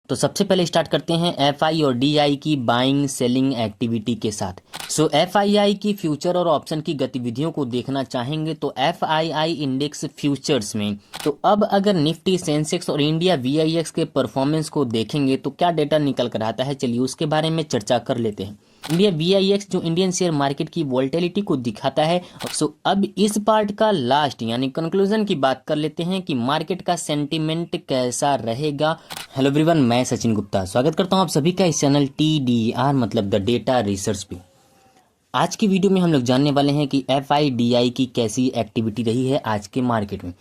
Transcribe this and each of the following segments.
तो सबसे पहले स्टार्ट करते हैं एफआई और डीआई की बाइंग सेलिंग एक्टिविटी के साथ। एफआईआई की फ्यूचर और ऑप्शन की गतिविधियों को देखना चाहेंगे तो एफआईआई इंडेक्स फ्यूचर्स में। तो अब अगर निफ्टी, सेंसेक्स और इंडिया वीआईएक्स के परफॉर्मेंस को देखेंगे तो क्या डेटा निकल कर आता है, चलिए उसके बारे में चर्चा कर लेते हैं। इंडिया वीआईएक्स जो इंडियन शेयर मार्केट की वोलेटिलिटी को दिखाता है। अब इस पार्ट का लास्ट यानी कंक्लूजन की बात कर लेते हैं कि मार्केट का सेंटीमेंट कैसा रहेगा। हेलो एवरीवन, मैं सचिन गुप्ता स्वागत करता हूं आप सभी का इस चैनल TDR मतलब द डेटा रिसर्च पे। आज की वीडियो में हम लोग जानने वाले हैं कि एफआईडीआई की कैसी एक्टिविटी रही है आज के मार्केट में।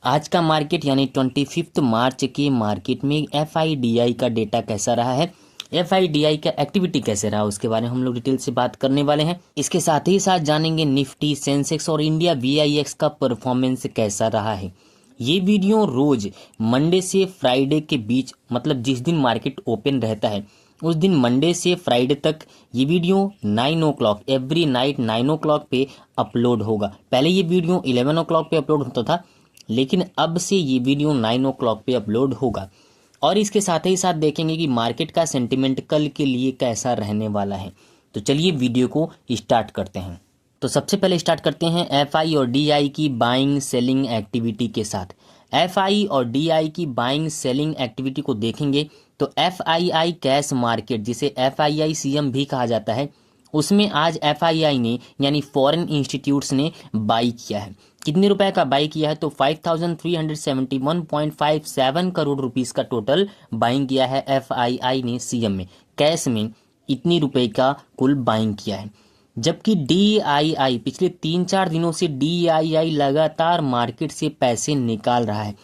आज का मार्केट यानी 25 मार्च के मार्केट में एफआईडीआई का डेटा कैसा रहा है, एफआईडीआई का एक्टिविटी कैसे रहा, उसके बारे में हम लोग डिटेल से बात करने वाले हैं। इसके साथ ही साथ जानेंगे निफ्टी, सेंसेक्स और इंडिया वीआईएक्स का परफॉर्मेंस कैसा रहा है। ये वीडियो रोज मंडे से फ्राइडे के बीच मतलब जिस दिन मार्केट ओपन रहता है उस दिन मंडे से फ्राइडे तक ये video 9 o'clock every night 9 o'clock पे अपलोड होगा। पहले ये वीडियो 11 o'clock पे अपलोड होता था, लेकिन अब से ये वीडियो 9 o'clock पे अपलोड होगा। और इसके साथ ही साथ देखेंगे कि मार्केट का सेंटिमेंट कल के लिए कैसा रहने वाला है। तो चलिए वीडियो को स्टार्ट करते हैं। तो सबसे पहले स्टार्ट करते हैं एफआई और डीआई की बाइंग सेलिंग एक्टिविटी के साथ। एफआई और डीआई की बाइंग सेलिंग एक्टिविटी को देखेंगे तो एफआईआई कैश मार्केट, जिसे एफआईआई सीएम भी कहा जाता है, उसमें आज एफआईआई ने यानी फॉरेन इंस्टीट्यूट्स ने बाई किया है। कितने रुपए का बाई किया है तो 5371.57 करोड़ रुपीस का टोटल बाइंग किया है एफआईआई ने सीएम में। कैश में इतनी रुपए का कुल बाइंग किया है। जबकि डीआईआई पिछले 3-4 दिनों से डीआईआई लगातार मार्केट से पैसे निकाल रहा है।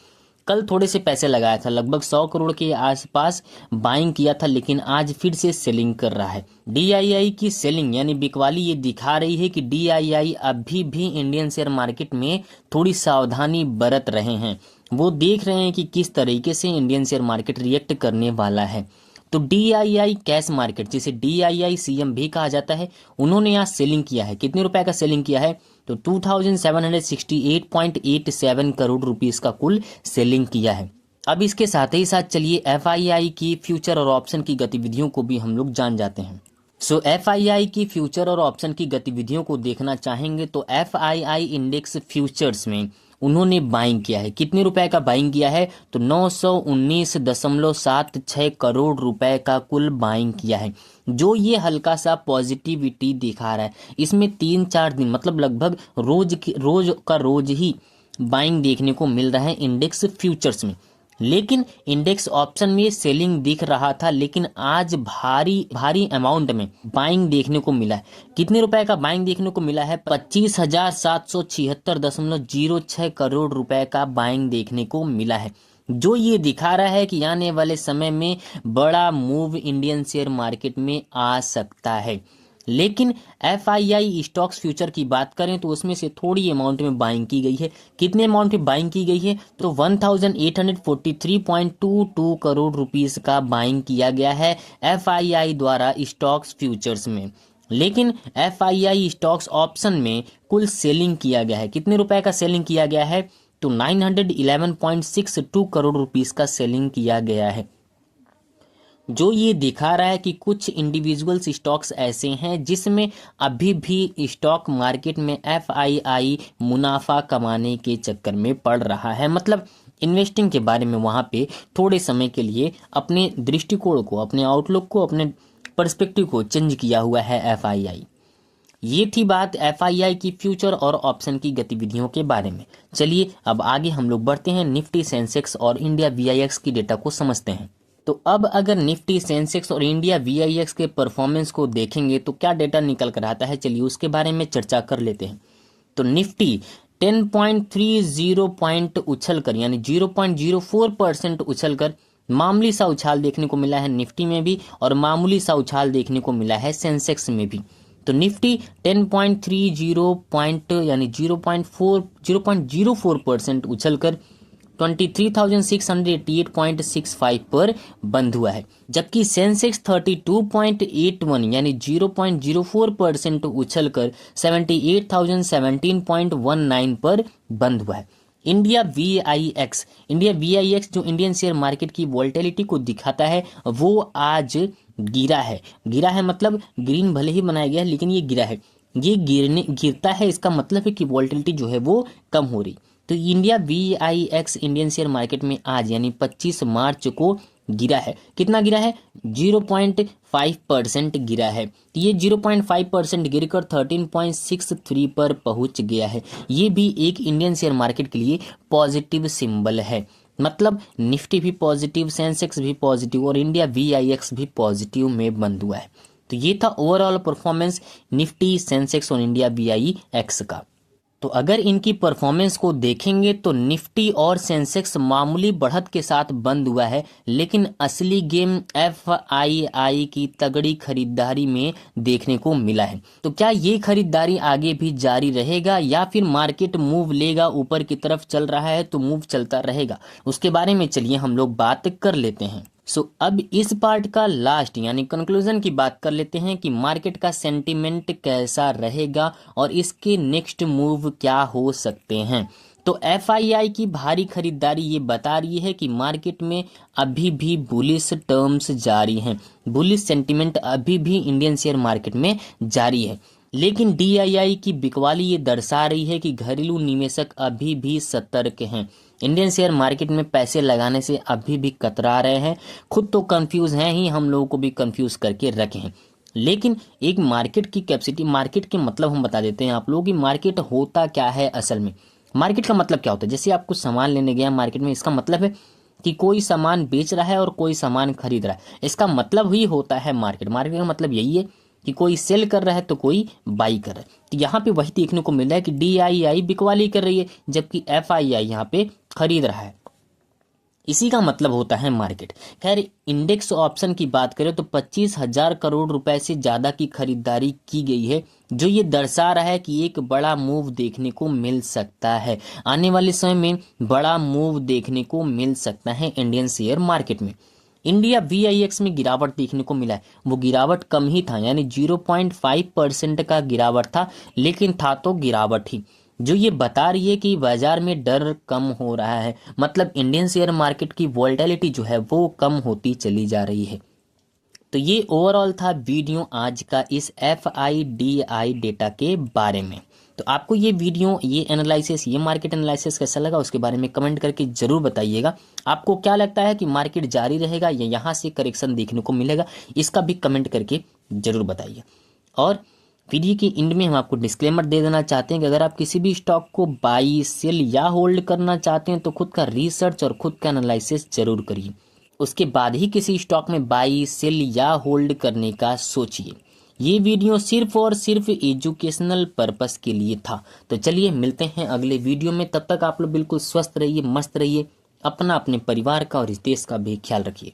कल थोड़े से पैसे लगाया था, लगभग 100 करोड़ के आसपास बाइंग किया था, लेकिन आज फिर से सेलिंग कर रहा है। डीआईआई की सेलिंग यानी बिकवाली ये दिखा रही है कि डीआईआई अभी भी इंडियन शेयर मार्केट में थोड़ी सावधानी बरत रहे हैं। वो देख रहे हैं कि किस तरीके से इंडियन शेयर मार्केट रिएक्ट करने वाला है। तो डीआईआई कैश मार्केट, जिसे डीआईआई सीएम भी कहा जाता है, उन्होंने यहाँ सेलिंग किया है। कितने रुपए का सेलिंग किया है तो 2768.87 करोड़ रुपीस का कुल सेलिंग किया है। अब इसके साथ ही साथ चलिए एफआईआई की फ्यूचर और ऑप्शन की गतिविधियों को भी हम लोग जान जाते हैं। एफआईआई की फ्यूचर और ऑप्शन की गतिविधियों को देखना चाहेंगे तो एफआईआई इंडेक्स फ्यूचर्स में उन्होंने बाइंग किया है। कितने रुपए का बाइंग किया है तो 919.76 करोड़ रुपए का कुल बाइंग किया है, जो ये हल्का सा पॉजिटिविटी दिखा रहा है। इसमें 3-4 दिन मतलब लगभग रोज ही बाइंग देखने को मिल रहा है इंडेक्स फ्यूचर्स में। लेकिन इंडेक्स ऑप्शन में सेलिंग दिख रहा था, लेकिन आज भारी अमाउंट में बाइंग देखने को मिला है। कितने रुपए का बाइंग देखने को मिला है 25,776.06 करोड़ रुपए का बाइंग देखने को मिला है, जो ये दिखा रहा है कि आने वाले समय में बड़ा मूव इंडियन शेयर मार्केट में आ सकता है। लेकिन एफआईआई स्टॉक्स फ्यूचर की बात करें तो उसमें से थोड़ी अमाउंट में बाइंग की गई है। कितने अमाउंट में बाइंग की गई है तो 1843.22 करोड़ रुपीस का बाइंग किया गया है एफआईआई द्वारा स्टॉक्स फ्यूचर्स में। लेकिन एफआईआई स्टॉक्स ऑप्शन में कुल सेलिंग किया गया है। कितने रुपए का सेलिंग किया गया है तो 911.62 करोड़ रुपीस का सेलिंग किया गया है, जो ये दिखा रहा है कि कुछ इंडिविजुअल्स स्टॉक्स ऐसे हैं जिसमें अभी भी स्टॉक मार्केट में एफआईआई मुनाफा कमाने के चक्कर में पड़ रहा है। मतलब इन्वेस्टिंग के बारे में वहां पे थोड़े समय के लिए अपने दृष्टिकोण को, अपने आउटलुक को, अपने पर्सपेक्टिव को चेंज किया हुआ है एफआईआई। ये थी बात एफआईआई की फ्यूचर और ऑप्शन की गतिविधियों के बारे में। चलिए अब आगे हम लोग बढ़ते हैं, निफ्टी, सेंसेक्स और इंडिया वीआईएक्स की डेटा को समझते हैं। तो अब अगर निफ्टी, सेंसेक्स और इंडिया वीआईएक्स के परफॉर्मेंस को देखेंगे तो क्या डेटा निकल कर आता है, चलिए उसके बारे में चर्चा कर लेते हैं। तो निफ्टी 10.30 पॉइंट उछलकर यानी 0.04% उछलकर मामूली सा उछाल देखने को मिला है निफ्टी में भी, और मामूली सा उछाल देखने को मिला है सेंसेक्स में भी। तो निफ्टी 10.30 पॉइंट यानी 0.04% उछलकर 23,688.65 पर बंद हुआ है, जबकि सेंसेक्स 32.81 यानी 0.04% उछलकर 78,017.19 पर बंद हुआ है। इंडिया VIX जो इंडियन शेयर मार्केट की वोलेटिलिटी को दिखाता है वो आज गिरा है मतलब ग्रीन भले ही बनाया गया है लेकिन ये गिरा है। ये गिरता है इसका मतलब है कि वोलेटिलिटी जो है वो कम हो रही। तो India VIX Indian share market में आज यानी 25 मार्च को गिरा है। कितना गिरा है? 0.5% गिरा है। तो ये 0.5% गिरकर 13.63 पर पहुंच गया है। ये भी एक इंडियन शेयर मार्केट के लिए पॉजिटिव सिंबल है। मतलब निफ्टी भी पॉजिटिव, सेंसेक्स भी पॉजिटिव और इंडिया VIX भी पॉजिटिव में बंद हुआ है। तो ये था ओवरऑल परफॉर्मेंस निफ्टी, सेंसेक्स और इंडिया VIX का। तो अगर इनकी परफॉर्मेंस को देखेंगे तो निफ्टी और सेंसेक्स मामूली बढ़त के साथ बंद हुआ है, लेकिन असली गेम FII की तगड़ी खरीदारी में देखने को मिला है। तो क्या ये खरीदारी आगे भी जारी रहेगा या फिर मार्केट मूव लेगा? ऊपर की तरफ चल रहा है तो मूव चलता रहेगा, उसके बारे में चलिए हम लोग बात कर लेते हैं। अब इस पार्ट का लास्ट यानी कंक्लूजन की बात कर लेते हैं कि मार्केट का सेंटीमेंट कैसा रहेगा और इसके नेक्स्ट मूव क्या हो सकते हैं। तो FII की भारी खरीदारी ये बता रही है कि मार्केट में अभी भी बुलिश टर्म्स जारी हैं, बुलिश सेंटीमेंट अभी भी इंडियन शेयर मार्केट में जारी है। लेकिन DII की बिकवाली ये दर्शा रही है कि घरेलू निवेशक अभी भी सतर्क हैं, इंडियन शेयर मार्केट में पैसे लगाने से अभी भी कतरा रहे हैं। खुद तो कंफ्यूज हैं ही, हम लोगों को भी कंफ्यूज करके रखे हैं। लेकिन एक मार्केट की कैपेसिटी, मार्केट के मतलब हम बता देते हैं आप लोगों की। मार्केट होता क्या है असल में? मार्केट का मतलब क्या होता है? जैसे आप कुछ सामान लेने गए मार्केट में, इसका मतलब है कि कोई सामान बेच रहा है और कोई सामान खरीद रहा है, इसका मतलब ही होता है मार्केट। मार्केट का मतलब यही है कि कोई सेल कर रहा है तो कोई बाई कर रहा है। तो यहाँ पे वही देखने को मिल रहा है कि DII बिकवाली कर रही है जबकि FII यहाँ पे खरीद रहा है। इसी का मतलब होता है मार्केट। खैर इंडेक्स ऑप्शन की बात करें तो 25,000 करोड़ रुपए से ज्यादा की खरीदारी की गई है, जो ये दर्शा रहा है कि एक बड़ा मूव देखने को मिल सकता है। आने वाले समय में बड़ा मूव देखने को मिल सकता है इंडियन शेयर मार्केट में। इंडिया VIX में गिरावट देखने को मिला है, वो गिरावट कम ही था यानी 0.5% का गिरावट था, लेकिन था तो गिरावट ही, जो ये बता रही है कि बाजार में डर कम हो रहा है। मतलब इंडियन शेयर मार्केट की वोलेटिलिटी जो है वो कम होती चली जा रही है। तो ये ओवरऑल था वीडियो आज का इस FIDI डेटा के बारे में। तो आपको ये वीडियो, ये एनालिसिस, ये मार्केट एनालिसिस कैसा लगा उसके बारे में कमेंट करके जरूर बताइएगा। आपको क्या लगता है कि मार्केट जारी रहेगा या यहाँ से करेक्शन देखने को मिलेगा, इसका भी कमेंट करके जरूर बताइए। और वीडियो के एंड में हम आपको डिस्क्लेमर दे देना चाहते हैं कि अगर आप किसी भी स्टॉक को बाई, सेल या होल्ड करना चाहते हैं तो खुद का रिसर्च और खुद का एनालिसिस जरूर करिए, उसके बाद ही किसी स्टॉक में बाई, सेल या होल्ड करने का सोचिए। ये वीडियो सिर्फ और सिर्फ एजुकेशनल पर्पस के लिए था। तो चलिए मिलते हैं अगले वीडियो में, तब तक आप लोग बिल्कुल स्वस्थ रहिए, मस्त रहिए, अपना, अपने परिवार का और इस देश का भी ख्याल रखिए।